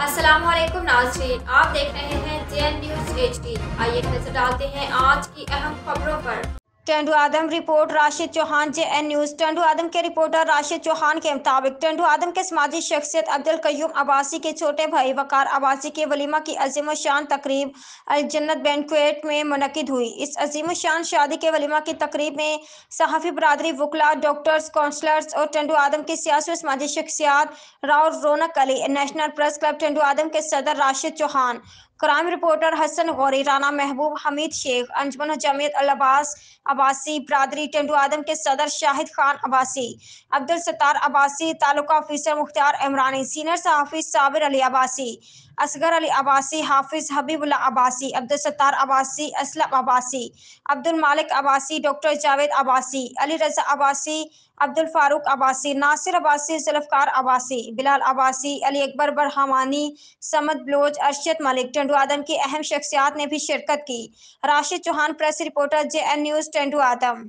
السلام علیکم ناظرین، آپ دیکھ رہے ہیں JN نیوز HD۔ آئیے نظر ڈالتے ہیں آج کی اہم خبروں پر۔ ٹنڈو آدم report Rashid Chauhan JN news. Tando آدم کے رپورٹر راشد چوہان کے مطابق ٹنڈو آدم کے سماجی شخصیت عبدالقیوم عباسی کے چھوٹے بھائی وقار عباسی کے ولیمہ کی عظیم الشان تقریب الجنت بینکویٹ میں منعقد ہوئی۔ اس عظیم الشان شادی کے ولیمہ کی تقریب میں صحافی برادری، وکلاء، ڈاکٹرز، کونسلرز اور ٹنڈو آدم کی سیاسی و سماجی شخصیات راؤ رونق علی، نیشنل پریس کلب ٹنڈو آدم کے صدر راشد چوہان، کرائم رپورٹر حسن غوری، رانا محبوب، حمید شیخ، انجمن جمعیت العباس عباسی برادری ٹنڈو آدم کے صدر شاہد خان عباسی، عبدالستار عباسی، تعلقہ آفیسر مختار عمرانی، سینئر صحافی صابر علی عباسی، اصغر علی عباسی، حافظ حبیب اللہ عباسی، عبدالستار عباسی، اسلم عباسی، عبدالمالک عباسی، ڈاکٹر جاوید عباسی، علی رضا عباسی، عبدالفاروق عباسی، ناصر عباسی، ذوالفقار عباسی، بلال عباسی، علی اکبر برہمانی، سمد بلوچ، ارشد ملک، ٹنڈو آدم کی اہم شخصیات نے بھی شرکت کی۔ Rashid Chauhan, press reporter JN news Tando آدم۔